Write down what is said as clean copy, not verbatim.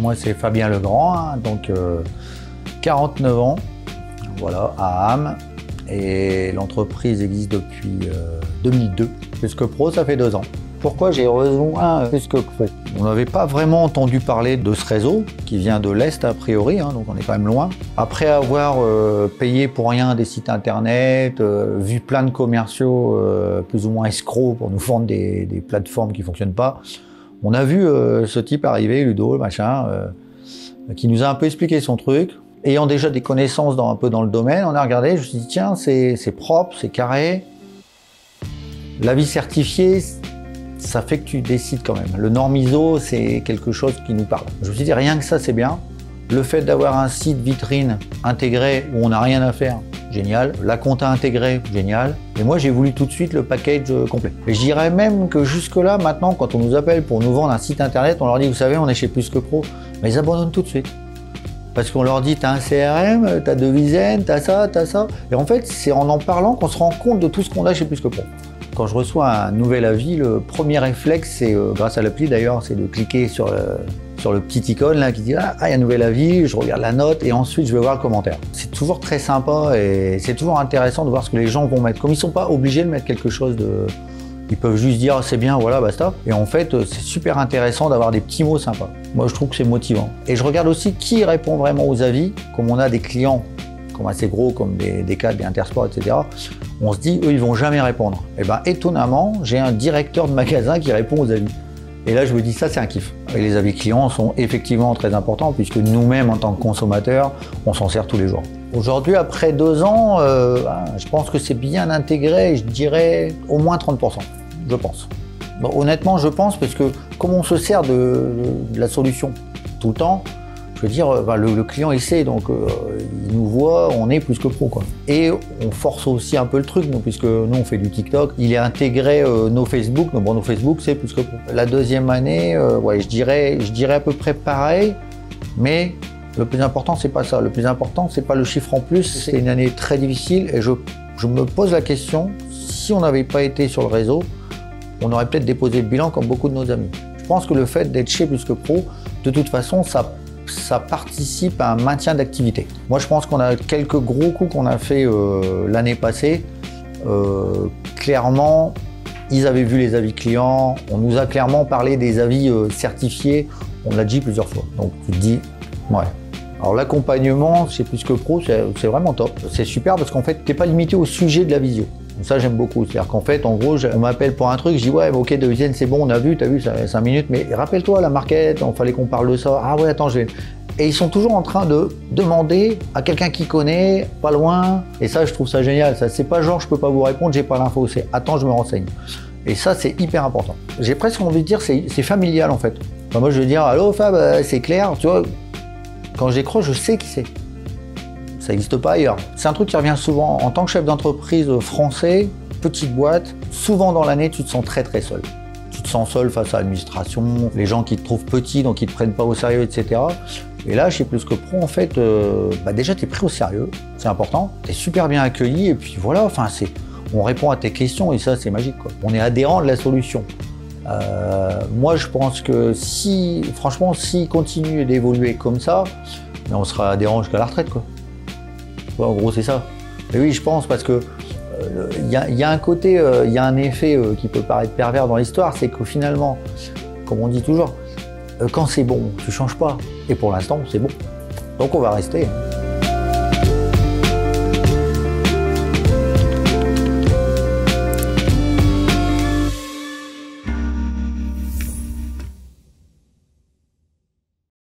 moi c'est Fabien Legrand, hein, donc 49 ans, voilà, à Ham, et l'entreprise existe depuis 2002. Plus que Pro, ça fait 2 ans. Pourquoi j'ai rejoint Plus que Pro? On n'avait pas vraiment entendu parler de ce réseau, qui vient de l'Est a priori, hein, donc on est quand même loin. Après avoir payé pour rien des sites internet, vu plein de commerciaux plus ou moins escrocs pour nous vendre des plateformes qui ne fonctionnent pas, on a vu ce type arriver, Ludo, machin, qui nous a un peu expliqué son truc. Ayant déjà des connaissances un peu dans le domaine, on a regardé, je me suis dit tiens, c'est propre, c'est carré. L'avis certifié, ça fait que tu décides quand même. Le norme ISO, c'est quelque chose qui nous parle. Je me suis dit rien que ça, c'est bien. Le fait d'avoir un site vitrine intégré où on n'a rien à faire, génial. La compta intégrée, génial. Et moi, j'ai voulu tout de suite le package complet. Et je dirais même que jusque-là, maintenant, quand on nous appelle pour nous vendre un site internet, on leur dit, vous savez, on est chez Plus que Pro. Mais ils abandonnent tout de suite. Parce qu'on leur dit, t'as un CRM, t'as Devizen, t'as ça, t'as ça. Et en fait, c'est en parlant qu'on se rend compte de tout ce qu'on a chez Plus que Pro. Quand je reçois un nouvel avis, le premier réflexe, c'est, grâce à l'appli d'ailleurs, c'est de cliquer sur le petit icône là qui dit ah, il y a un nouvel avis, je regarde la note et ensuite je vais voir le commentaire. C'est toujours très sympa et c'est toujours intéressant de voir ce que les gens vont mettre. Comme ils ne sont pas obligés de mettre quelque chose de... Ils peuvent juste dire ah, c'est bien, voilà, basta. Et en fait, c'est super intéressant d'avoir des petits mots sympas. Moi, je trouve que c'est motivant. Et je regarde aussi qui répond vraiment aux avis. Comme on a des clients comme assez gros, comme des cadres, des Intersport, etc., on se dit, eux, ils vont jamais répondre. Et ben, étonnamment, j'ai un directeur de magasin qui répond aux avis. Et là, je me dis, ça, c'est un kiff. Et les avis clients sont effectivement très importants, puisque nous-mêmes, en tant que consommateurs, on s'en sert tous les jours. Aujourd'hui, après 2 ans, je pense que c'est bien intégré, je dirais au moins 30%, je pense. Bon, honnêtement, je pense, parce que comme on se sert de la solution tout le temps, je veux dire, le client il sait, donc il nous voit, on est Plus que Pro, quoi. Et on force aussi un peu le truc, nous, puisque nous on fait du TikTok, il est intégré nos Facebook, nos Facebook c'est Plus que Pro. La deuxième année, ouais, je dirais à peu près pareil, mais le plus important c'est pas ça. Le plus important c'est pas le chiffre en plus, c'est une année très difficile et je me pose la question, si on n'avait pas été sur le réseau, on aurait peut-être déposé le bilan comme beaucoup de nos amis. Je pense que le fait d'être chez Plus que Pro, de toute façon, ça participe à un maintien d'activité. Moi, je pense qu'on a quelques gros coups qu'on a fait l'année passée. Clairement, ils avaient vu les avis clients. On nous a clairement parlé des avis certifiés. On l'a dit plusieurs fois. Donc, tu te dis, ouais. Alors, l'accompagnement chez Plus que Pro, c'est vraiment top. C'est super parce qu'en fait, tu n'es pas limité au sujet de la visio. Ça, j'aime beaucoup. C'est-à-dire qu'en fait, en gros, on m'appelle pour un truc, je dis ouais, ok, Devizen, c'est bon, on a vu, t'as vu, ça fait 5 minutes, mais rappelle-toi la market, il fallait qu'on parle de ça. Ah ouais, attends, je vais. Et ils sont toujours en train de demander à quelqu'un qui connaît, pas loin. Et ça, je trouve ça génial. Ça, c'est pas genre, je peux pas vous répondre, j'ai pas l'info. C'est attends, je me renseigne. Et ça, c'est hyper important. J'ai presque envie de dire, c'est familial en fait. Enfin, moi, je veux dire, allô Fab, c'est clair, tu vois. Quand je décroche, je sais qui c'est. Ça n'existe pas ailleurs. C'est un truc qui revient souvent. En tant que chef d'entreprise français, petite boîte, souvent dans l'année, tu te sens très très seul. Tu te sens seul face à l'administration, les gens qui te trouvent petit, donc ils ne te prennent pas au sérieux, etc. Et là, chez Plus que Pro, en fait, déjà, tu es pris au sérieux, c'est important. Tu es super bien accueilli et puis voilà, enfin, on répond à tes questions et ça, c'est magique, quoi. On est adhérent de la solution. Moi, je pense que franchement, s'il continue d'évoluer comme ça, on sera adhérent jusqu'à la retraite, quoi. Ouais, en gros, c'est ça. Mais oui, je pense parce que y a un côté, il y a un effet qui peut paraître pervers dans l'histoire, c'est que finalement, comme on dit toujours, quand c'est bon, tu changes pas. Et pour l'instant, c'est bon. Donc on va rester.